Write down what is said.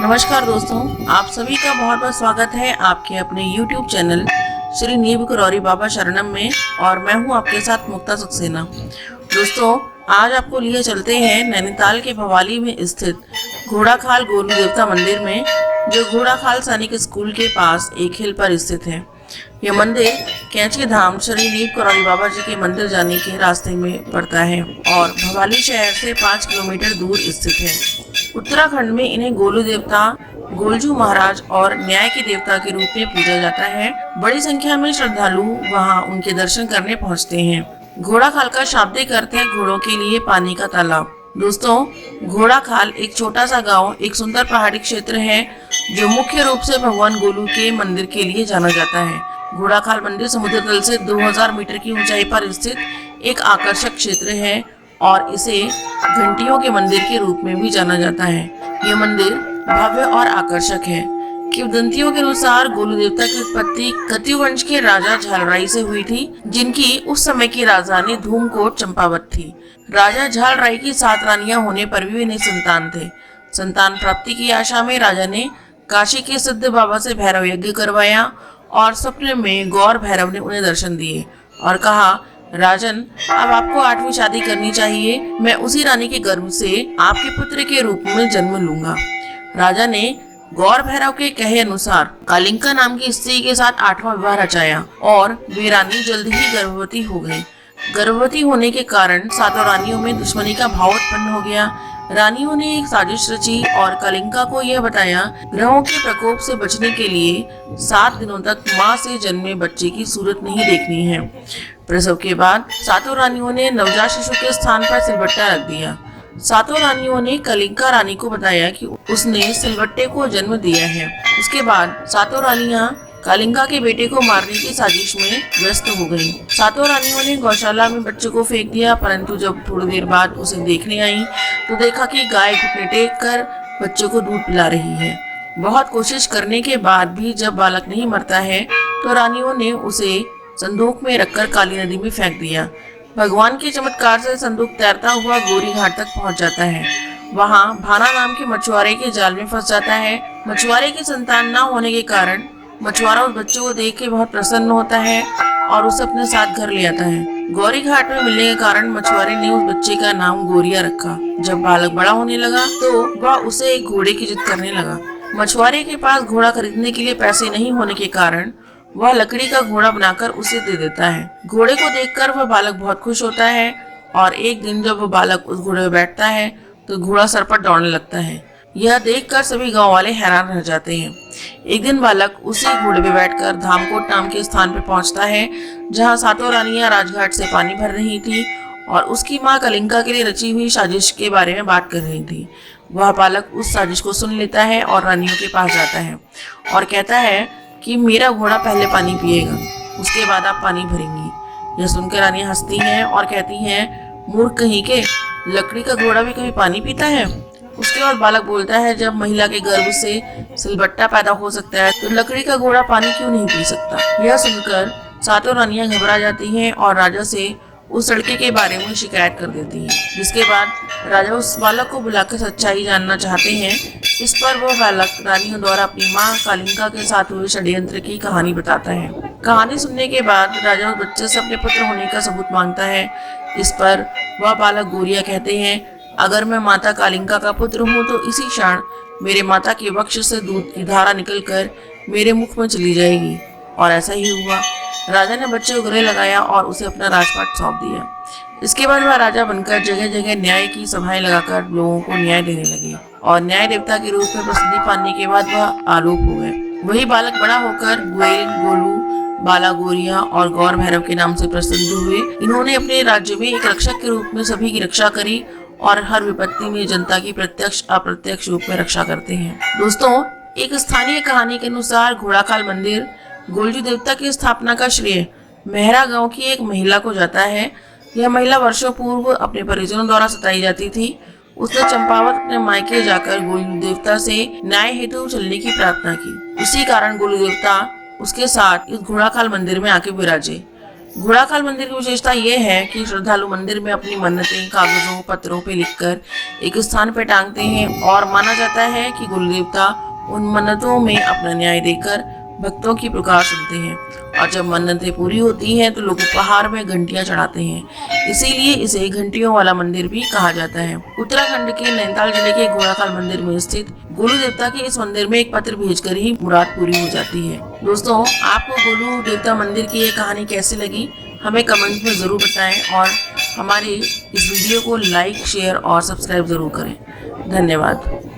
नमस्कार दोस्तों, आप सभी का बहुत बहुत स्वागत है आपके अपने YouTube चैनल श्री नीब करौरी बाबा शरणम में। और मैं हूं आपके साथ मुक्ता सक्सेना। दोस्तों, आज आपको लिए चलते हैं नैनीताल के भवाली में स्थित घोड़ाखाल गोलू देवता मंदिर में, जो घोड़ाखाल सैनिक स्कूल के पास एक हिल पर स्थित है। यह मंदिर कैंची धाम श्री नीब करौरी बाबा जी के मंदिर जाने के रास्ते में पड़ता है और भवाली शहर से 5 किलोमीटर दूर स्थित है। उत्तराखंड में इन्हें गोलू देवता, गोलजू महाराज और न्याय के देवता के रूप में पूजा जाता है। बड़ी संख्या में श्रद्धालु वहां उनके दर्शन करने पहुंचते हैं। घोड़ाखाल का शाब्दिक अर्थ है घोड़ों के लिए पानी का तालाब। दोस्तों, घोड़ाखाल एक छोटा सा गांव, एक सुंदर पहाड़ी क्षेत्र है जो मुख्य रूप से भगवान गोलू के मंदिर के लिए जाना जाता है। घोड़ाखाल मंदिर समुद्र तल से 2000 मीटर की ऊंचाई पर स्थित एक आकर्षक क्षेत्र है और इसे घंटियों के मंदिर के रूप में भी जाना जाता है। यह मंदिर भव्य और आकर्षक है। किंवदंतियों के अनुसार गोलू देवता की उत्पत्ति कत्यु वंश के राजा झालराय से हुई थी, जिनकी उस समय की राजधानी धूमकोट चंपावत थी। राजा झालराय की 7 रानियां होने पर भी इन्हें संतान थे। संतान प्राप्ति की आशा में राजा ने काशी के सिद्ध बाबा से भैरव यज्ञ करवाया और स्वप्न में गौर भैरव ने उन्हें दर्शन दिए और कहा, राजन, अब आपको 8वीं शादी करनी चाहिए। मैं उसी रानी के गर्भ से आपके पुत्र के रूप में जन्म लूंगा। राजा ने गौर भैरव के कहे अनुसार कालिंका नाम की स्त्री के साथ 8वां विवाह रचाया और वे रानी जल्द ही गर्भवती हो गई। गर्भवती होने के कारण 7 रानियों में दुश्मनी का भाव उत्पन्न हो गया। रानियों ने एक साजिश रची और कालिंका को यह बताया, ग्रहों के प्रकोप से बचने के लिए 7 दिनों तक मां से जन्मे बच्चे की सूरत नहीं देखनी है। प्रसव के बाद 7 रानियों ने नवजात शिशु के स्थान पर सिलबट्टा रख दिया। 7 रानियों ने कालिंका रानी को बताया कि उसने सिलबट्टे को जन्म दिया है। उसके बाद 7 रानियां कालिंका के बेटे को मारने की साजिश में व्यस्त हो गईं। 7 रानियों ने गौशाला में बच्चे को फेंक दिया, परंतु जब थोड़ी देर बाद उसे देखने आई तो देखा कि गाय घुटने टेक कर बच्चे को दूध पिला रही है। बहुत कोशिश करने के बाद भी जब बालक नहीं मरता है तो रानियों ने उसे संदूक में रखकर काली नदी में फेंक दिया। भगवान के चमत्कार से संदूक तैरता हुआ गोरी घाट तक पहुंच जाता है। वहां भाना नाम के मछुआरे के जाल में फंस जाता है। मछुआरे की संतान न होने के कारण मछुआरा उस बच्चे को देख के बहुत प्रसन्न होता है और उसे अपने साथ घर ले आता है। गौरी घाट में मिलने के कारण मछुआरे ने उस बच्चे का नाम गोरिया रखा। जब बालक बड़ा होने लगा तो वह उसे एक घोड़े की जिद करने लगा। मछुआरे के पास घोड़ा खरीदने के लिए पैसे नहीं होने के कारण वह लकड़ी का घोड़ा बनाकर उसे दे देता है। घोड़े को देखकर वह बालक बहुत खुश होता है और एक दिन जब वह बालक उस घोड़े पर बैठता है तो घोड़ा सर पर दौड़ने लगता है। यह देखकर सभी गांव वाले हैरान रह जाते हैं। एक दिन बालक उसी घोड़े पर बैठकर धामकोट नाम के स्थान पर पहुंचता है, जहां 7 रानियां राजघाट से पानी भर रही थी और उसकी मां कालिंका के लिए रची हुई साजिश के बारे में बात कर रही थी। वह बालक उस साजिश को सुन लेता है और रानियों के पास जाता है और कहता है कि मेरा घोड़ा पहले पानी पिएगा, उसके बाद आप पानी भरेंगी। यह सुनकर रानियां हंसती हैं और कहती हैं, मूर्ख कहीं के, लकड़ी का घोड़ा भी कभी पानी पीता है? उसके बाद बालक बोलता है, जब महिला के गर्भ से सिलबट्टा पैदा हो सकता है तो लकड़ी का घोड़ा पानी क्यों नहीं पी सकता? यह सुनकर 7 रानियां घबरा जाती हैं और राजा से उस लड़के के बारे में शिकायत कर देती हैं। जिसके बाद राजा उस बालक को बुलाकर सच्चाई जानना चाहते हैं। इस पर वह बालक रानियों द्वारा अपनी मां कालिंका के साथ हुए षड्यंत्र की कहानी बताता है। कहानी सुनने के बाद राजा उस बच्चे से अपने पुत्र होने का सबूत मांगता है। इस पर वह बालक गोरिया कहते हैं, अगर मैं माता कालिंका का पुत्र हूँ तो इसी क्षण मेरे माता के वक्ष से दूध की धारा निकलकर मेरे मुख में चली जाएगी। और ऐसा ही हुआ। राजा ने बच्चे को गले लगाया और उसे अपना राजपाट सौंप दिया। इसके बाद वह राजा बनकर जगह जगह न्याय की सभाएं लगाकर लोगों को न्याय देने लगे और न्याय देवता के रूप में प्रसिद्धि पाने के बाद वह आलोप हो गए। वही बालक बड़ा होकर ग्वेल, गोलू, बाला, गोरिया और गौर भैरव के नाम से प्रसिद्ध हुए। इन्होंने अपने राज्य में एक रक्षक के रूप में सभी की रक्षा करी और हर विपत्ति में जनता की प्रत्यक्ष अप्रत्यक्ष रूप में रक्षा करते हैं। दोस्तों, एक स्थानीय कहानी के अनुसार घोड़ाखाल मंदिर गोलजू देवता की स्थापना का श्रेय मेहरा गांव की एक महिला को जाता है। यह महिला वर्षों पूर्व अपने परिजनों द्वारा सताई जाती थी। उसने चंपावत अपने मायके जाकर गोलू देवता से न्याय हेतु चलने की प्रार्थना की। इसी कारण गोलू देवता उसके साथ इस घोड़ाखाल मंदिर में आके विराजे। घोड़ाखाल मंदिर की विशेषता ये है कि श्रद्धालु मंदिर में अपनी मन्नतें कागजों पत्थरों पे लिखकर एक स्थान पे टांगते हैं और माना जाता है कि गुरु देवता उन मन्नतों में अपना न्याय देकर भक्तों की पुकार सुनते हैं। और जब मन्नतें पूरी होती हैं तो लोग उपहार में घंटियां चढ़ाते हैं, इसीलिए इसे घंटियों वाला मंदिर भी कहा जाता है। उत्तराखंड के नैनीताल जिले के घोड़ाखाल मंदिर में स्थित गोलू देवता के इस मंदिर में एक पत्र भेजकर ही मुराद पूरी हो जाती है। दोस्तों, आपको गोलू देवता मंदिर की ये कहानी कैसी लगी हमें कमेंट में ज़रूर बताएं और हमारे इस वीडियो को लाइक शेयर और सब्सक्राइब ज़रूर करें। धन्यवाद।